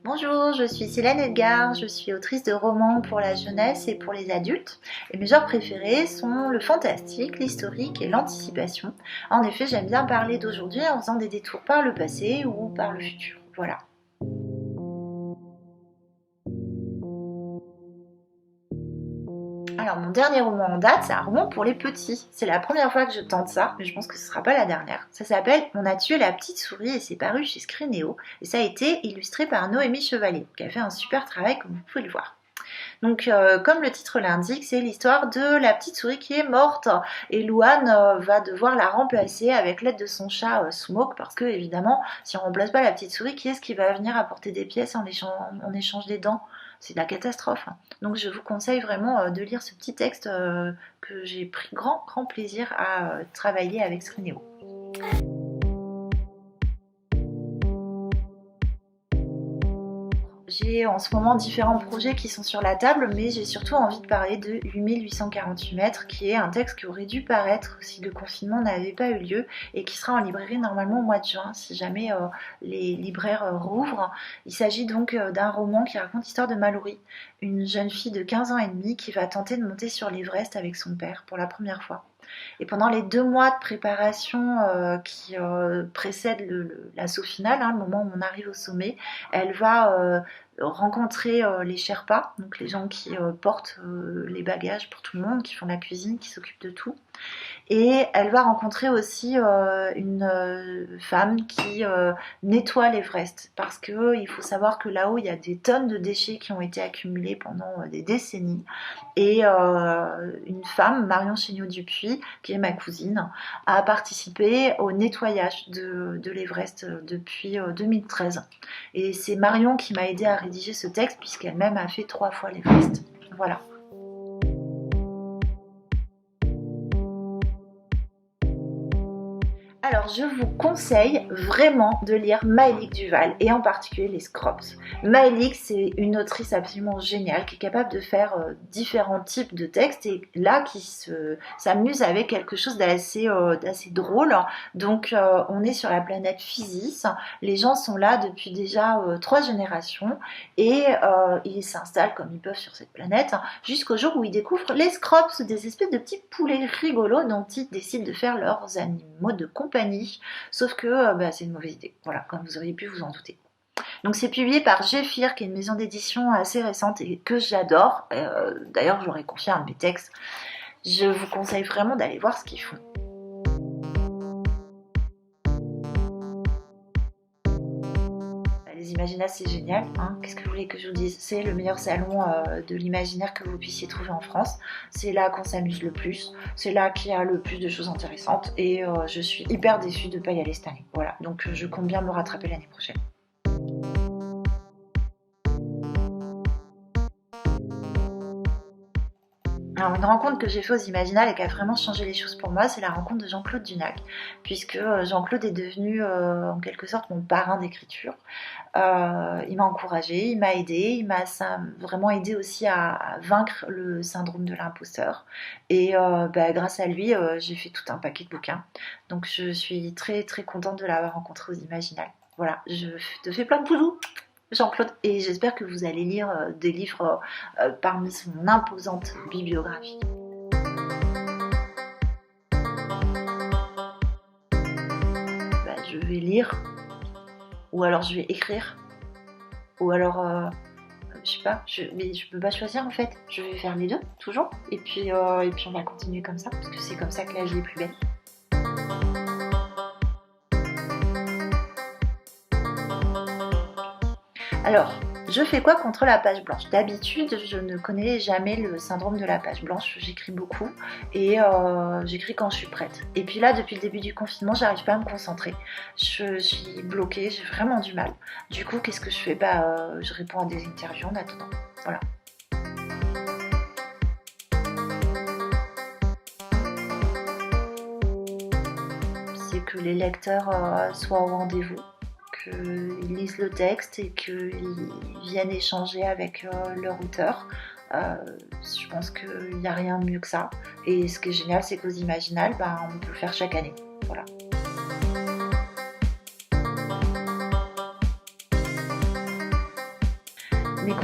Bonjour, je suis Célène Edgar, je suis autrice de romans pour la jeunesse et pour les adultes. Et mes genres préférés sont le fantastique, l'historique et l'anticipation. En effet, j'aime bien parler d'aujourd'hui en faisant des détours par le passé ou par le futur. Voilà. Alors mon dernier roman en date, c'est un roman pour les petits. C'est la première fois que je tente ça, mais je pense que ce sera pas la dernière. Ça s'appelle On a tué la petite souris et c'est paru chez Scrinéo. Et ça a été illustré par Noémie Chevalier, qui a fait un super travail comme vous pouvez le voir. Donc comme le titre l'indique, c'est l'histoire de la petite souris qui est morte et Louane va devoir la remplacer avec l'aide de son chat Smoke parce que évidemment si on remplace pas la petite souris, qui est-ce qui va venir apporter des pièces en échange des dents? C'est la catastrophe. Donc je vous conseille vraiment de lire ce petit texte que j'ai pris grand plaisir à travailler avec Scrinéo. J'ai en ce moment différents projets qui sont sur la table, mais j'ai surtout envie de parler de 8848 mètres, qui est un texte qui aurait dû paraître si le confinement n'avait pas eu lieu et qui sera en librairie normalement au mois de juin, si jamais les libraires rouvrent. Il s'agit donc d'un roman qui raconte l'histoire de Mallory, une jeune fille de 15 ans et demi qui va tenter de monter sur l'Everest avec son père pour la première fois. Et pendant les 2 mois de préparation qui précèdent l'assaut final, le moment où on arrive au sommet, elle va rencontrer les Sherpas, donc les gens qui portent les bagages pour tout le monde, qui font la cuisine, qui s'occupent de tout. Et elle va rencontrer aussi une femme qui nettoie l'Everest, parce qu'il faut savoir que là-haut, il y a des tonnes de déchets qui ont été accumulés pendant des décennies. Et une femme, Marion Chéniaud-Dupuis, qui est ma cousine, a participé au nettoyage de l'Everest depuis 2013. Et c'est Marion qui m'a aidée à rédiger ce texte, puisqu'elle-même a fait 3 fois l'Everest. Voilà. Alors je vous conseille vraiment de lire Maëlys Duval et en particulier les Scrops. Maëlys, c'est une autrice absolument géniale qui est capable de faire différents types de textes et là qui s'amuse avec quelque chose d'assez drôle. Donc on est sur la planète Physis, les gens sont là depuis déjà 3 générations et ils s'installent comme ils peuvent sur cette planète jusqu'au jour où ils découvrent les Scrops, des espèces de petits poulets rigolos dont ils décident de faire leurs animaux de compagnie. Sauf que c'est une mauvaise idée, voilà, comme vous auriez pu vous en douter. Donc c'est publié par Géphir, qui est une maison d'édition assez récente et que j'adore. D'ailleurs, j'aurais confié un de mes textes. Je vous conseille vraiment d'aller voir ce qu'ils font. Les Imaginas, c'est génial, hein. Qu'est-ce que vous voulez que je vous dise? C'est le meilleur salon de l'imaginaire que vous puissiez trouver en France. C'est là qu'on s'amuse le plus, c'est là qu'il y a le plus de choses intéressantes et je suis hyper déçue de ne pas y aller cette année. Voilà, donc je compte bien me rattraper l'année prochaine. Alors une rencontre que j'ai faite aux Imaginales et qui a vraiment changé les choses pour moi, c'est la rencontre de Jean-Claude Dunac, puisque Jean-Claude est devenu en quelque sorte mon parrain d'écriture. Il m'a encouragée, il m'a aidée, il m'a vraiment aidé aussi à vaincre le syndrome de l'imposteur. Et grâce à lui, j'ai fait tout un paquet de bouquins. Donc je suis très très contente de l'avoir rencontré aux Imaginales. Voilà, je te fais plein de bisous Jean-Claude, et j'espère que vous allez lire des livres parmi son imposante bibliographie. Je vais lire, ou alors je vais écrire, ou alors, je sais pas, mais je peux pas choisir en fait. Je vais faire les deux, toujours, et puis on va continuer comme ça, parce que c'est comme ça que la vie est plus belle. Alors, je fais quoi contre la page blanche? D'habitude, je ne connais jamais le syndrome de la page blanche. J'écris beaucoup et j'écris quand je suis prête. Et puis là, depuis le début du confinement, j'arrive pas à me concentrer. Je suis bloquée, j'ai vraiment du mal. Du coup, qu'est-ce que je fais? Je réponds à des interviews en attendant. Voilà. C'est que les lecteurs soient au rendez-vous, qu'ils lisent le texte et qu'ils viennent échanger avec leur auteur. Je pense qu'il n'y a rien de mieux que ça. Et ce qui est génial, c'est qu'aux Imaginales, on peut le faire chaque année. Voilà.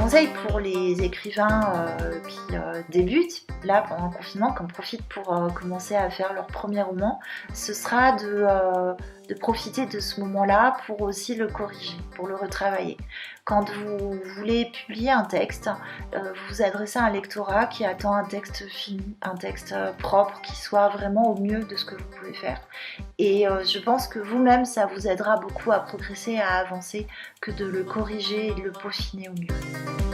conseil pour les écrivains qui débutent, là pendant le confinement, qui en profitent pour commencer à faire leur premier roman, ce sera de profiter de ce moment-là pour aussi le corriger, pour le retravailler. Quand vous voulez publier un texte, vous vous adressez à un lectorat qui attend un texte fini, un texte propre, qui soit vraiment au mieux de ce que vous pouvez faire. Et je pense que vous-même, ça vous aidera beaucoup à progresser, à avancer, que de le corriger et de le peaufiner au mieux.